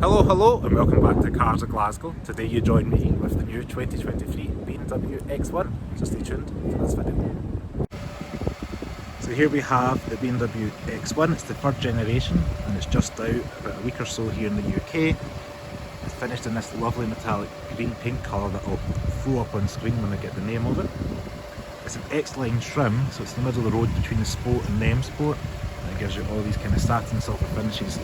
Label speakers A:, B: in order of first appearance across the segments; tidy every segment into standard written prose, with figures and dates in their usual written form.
A: Hello and welcome back to Cars of Glasgow. Today you join me with the new 2023 BMW X1, so stay tuned for this video. So here we have the BMW X1, it's the third generation and it's just out about a week or so here in the UK. It's finished in this lovely metallic green paint colour that will throw up on screen when I get the name of it. It's an Xline trim, so it's in the middle of the road between the Sport and the M Sport. And it gives you all these kind of satin silver finishes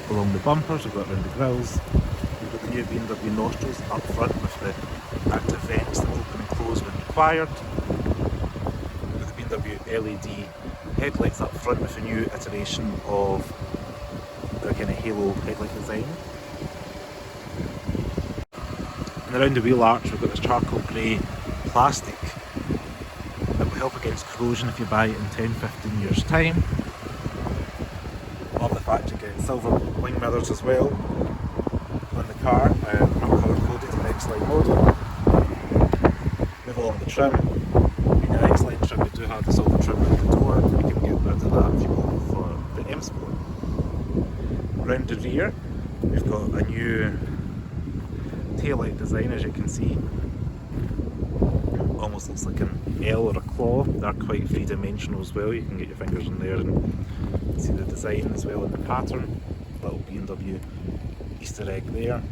A: along the bumpers. We've got around the grills. We've got the new BMW nostrils up front with the active vents that open and close when required. We've got the BMW LED headlights up front with a new iteration of the kind of halo headlight design. And around the wheel arch we've got this charcoal grey plastic that will help against corrosion if you buy it in 10-15 years time. Love the fact you get silver wing mirrors as well on the car, not colour coded, an Xline model. Move along the trim. In the Xline trim we do have the silver trim around the door, you can get rid of that if you want for the M Sport. Round the rear we've got a new taillight design, as you can see. Almost looks like an L or a claw. They're quite three-dimensional as well, you can get your fingers in there and see the design as well in the pattern. Little BMW Easter egg there.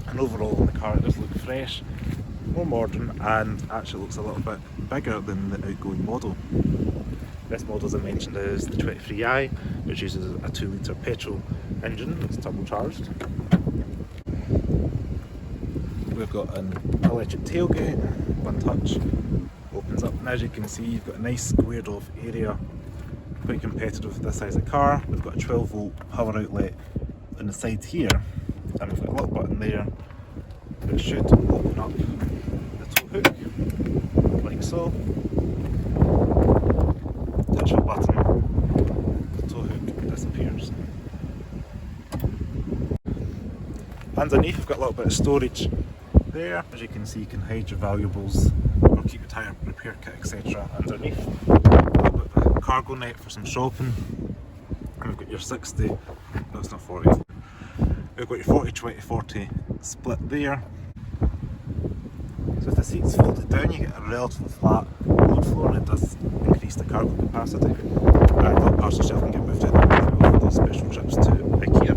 A: And overall in the car it does look fresh, more modern, and actually looks a little bit bigger than the outgoing model. This model, as I mentioned, is the 23i, which uses a 2-litre petrol engine that's turbocharged. We've got an electric tailgate, one touch, opens up, and as you can see you've got a nice squared off area, quite competitive with this size of car. We've got a 12 volt power outlet on the side here, and we've got a little button there that should open up the tow hook, like so. Touch the button, the tow hook disappears. Underneath we've got a little bit of storage there. As you can see, you can hide your valuables or keep your tyre repair kit, etc. underneath. A little bit of a cargo net for some shopping. And we've got your 60, no it's not 40. We've got your 40-20-40 split there. So if the seats folded down you get a relatively flat load floor, and it does increase the cargo capacity. And that parcel shelf can get moved in for those special trips to IKEA.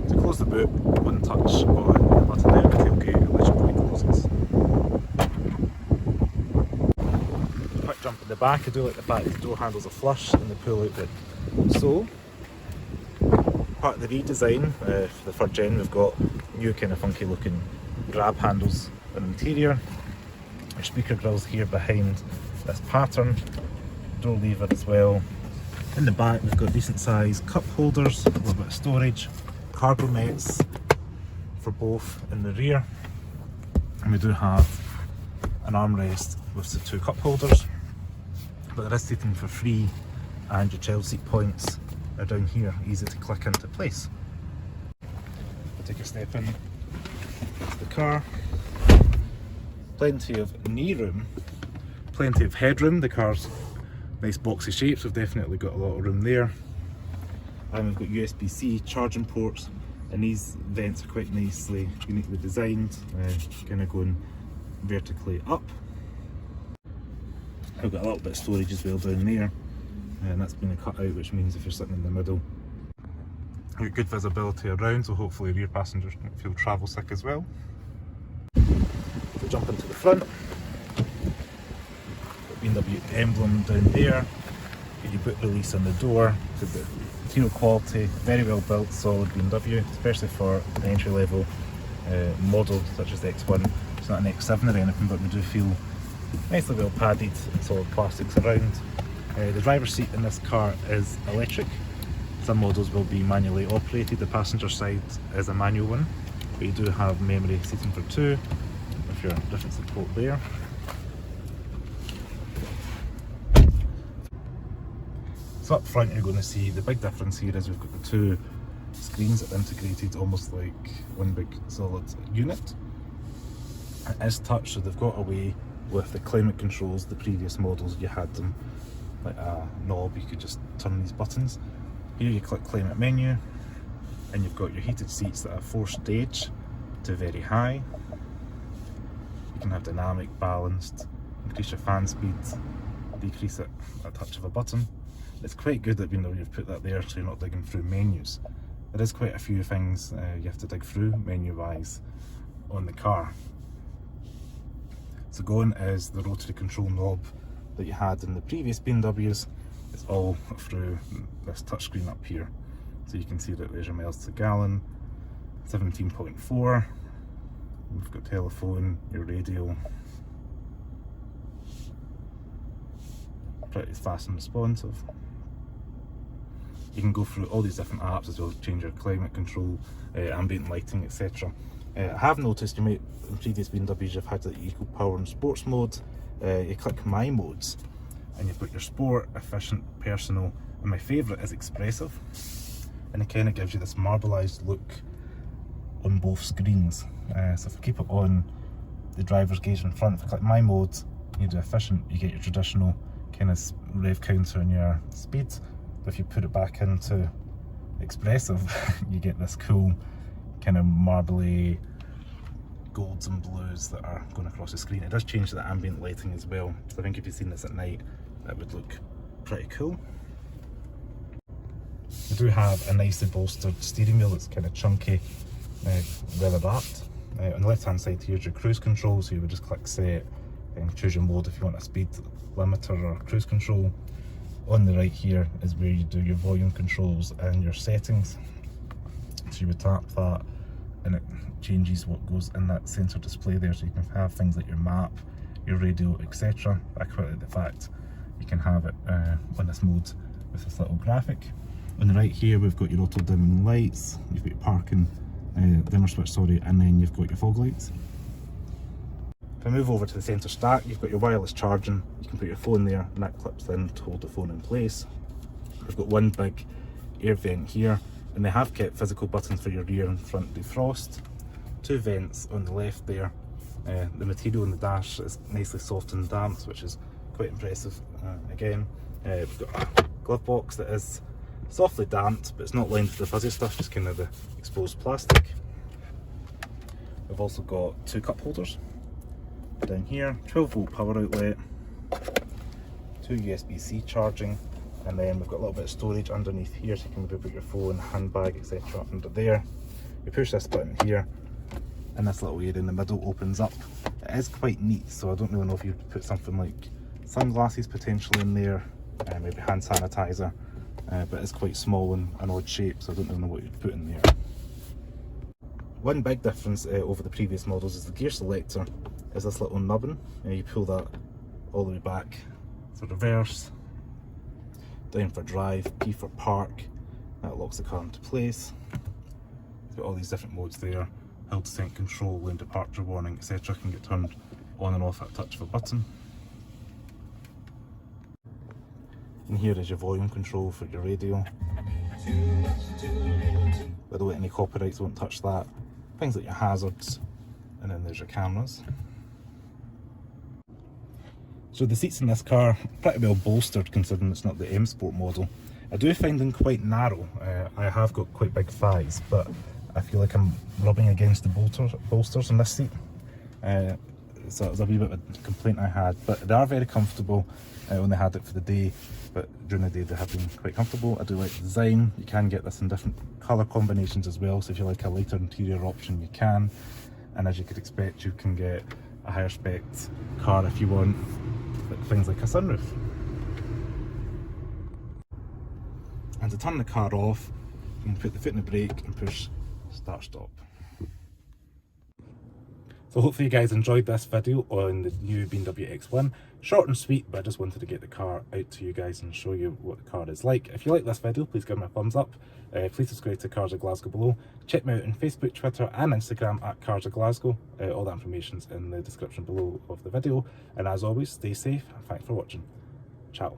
A: To close the boot, one touch on the button there, the tailgate electrically closes. Quick jump in the back. I do like the fact the door handles are flush and they pull out the sole. Part of the redesign for the third gen, we've got new kind of funky looking grab handles in the interior. Our speaker grills here behind this pattern, door lever as well. In the back we've got decent sized cup holders, a little bit of storage, cargo nets for both in the rear, and we do have an armrest with the two cup holders, but there is seating for free, and your child seat points are down here, easy to click into place. We'll take a step in the car. Plenty of knee room, plenty of headroom. The car's nice boxy shapes, we've definitely got a lot of room there. And we've got USB-C charging ports, and these vents are quite nicely, uniquely designed, kind of going vertically up. I've got a little bit of storage as well down there, and that's been cut out, which means if you're sitting in the middle, you've got good visibility around, so hopefully rear passengers don't feel travel sick as well. We'll jump into the front. Got BMW emblem down there. Get your boot release on the door. So the material quality, very well built, solid BMW, especially for an entry level model such as the X1. It's not an X7 or anything, but we do feel nicely well padded and solid plastics around. The driver's seat in this car is electric. Some models will be manually operated. The passenger side is a manual one, but you do have memory seating for two with your different support there. So up front you're going to see the big difference here is we've got the two screens that are integrated almost like one big solid unit. It is touch, so they've got away with the climate controls. The previous models you had them like a knob, you could just turn these buttons. Here you click climate menu, and you've got your heated seats that are 4-stage to very high. You can have dynamic, balanced, increase your fan speed, decrease it at a touch of a button. It's quite good that you've put that there so you're not digging through menus. There is quite a few things you have to dig through menu wise on the car. So going is the rotary control knob that you had in the previous BMWs. It's all through this touchscreen up here. So you can see that there's your miles to gallon, 17.4. We've got telephone, your radio. Pretty fast and responsive. You can go through all these different apps as well as change your climate control, ambient lighting, etc. I have noticed you might, in previous BMWs you've had the eco power and sports mode. You click my modes and you've got your sport, efficient, personal, and my favourite is expressive. And it kind of gives you this marbleized look on both screens. So if I keep it on the driver's gauge in front, if I click my mode, you do efficient, you get your traditional kind of rev counter and your speed. But if you put it back into expressive, you get this cool kind of marbly golds and blues that are going across the screen. It does change the ambient lighting as well. So I think if you've seen this at night, that would look pretty cool. We do have a nicely bolstered steering wheel that's kind of chunky, leather wrapped. On the left hand side here's your cruise control, so you would just click set and choose your mode if you want a speed limiter or cruise control. On the right here is where you do your volume controls and your settings. So you would tap that and it changes what goes in that sensor display there, so you can have things like your map, your radio, etc. I quite like the fact you can have it on this mode with this little graphic. On the right here we've got your auto dimming lights, you've got your parking dimmer switch, sorry, and then you've got your fog lights. If I move over to the centre stack, you've got your wireless charging. You can put your phone there and that clips in to hold the phone in place. We've got one big air vent here, and they have kept physical buttons for your rear and front defrost. Two vents on the left there. The material in the dash is nicely soft and damped, which is quite impressive. Again, we've got a glove box that is softly damped, but it's not lined with the fuzzy stuff, just kind of the exposed plastic. We've also got two cup holders down here, 12-volt power outlet, two USB-C charging, and then we've got a little bit of storage underneath here, so you can maybe put your phone, handbag, etc. under there. You push this button here, and this little area in the middle opens up. It is quite neat, so I don't really know if you'd put something like sunglasses potentially in there, maybe hand sanitizer, but it's quite small and an odd shape, so I don't really know what you'd put in there. One big difference over the previous models is the gear selector is this little nubbin. You pull that all the way back to reverse, down for drive, P for park, that locks the car into place. You've got all these different modes there, hill descent control, lane departure warning, etc. can get turned on and off at a touch of a button. And here is your volume control for your radio. By the way, any copyrights won't touch that. Things like your hazards, and then there's your cameras. So the seats in this car, pretty well bolstered considering it's not the M Sport model. I do find them quite narrow. I have got quite big thighs, but I feel like I'm rubbing against the bolsters in this seat. So it was a wee bit of a complaint I had, but they are very comfortable when they had it for the day, but during the day they have been quite comfortable. I do like the design. You can get this in different colour combinations as well, so if you like a lighter interior option you can, and as you could expect you can get a higher spec car if you want things like a sunroof. And to turn the car off, you can put the foot in the brake and push start stop. So hopefully you guys enjoyed this video on the new BMW X1. Short and sweet, but I just wanted to get the car out to you guys and show you what the car is like. If you like this video, please give me a thumbs up. Please subscribe to Cars of Glasgow below. Check me out on Facebook, Twitter and Instagram at Cars of Glasgow. All that information's in the description below of the video. And as always, stay safe and thanks for watching. Ciao.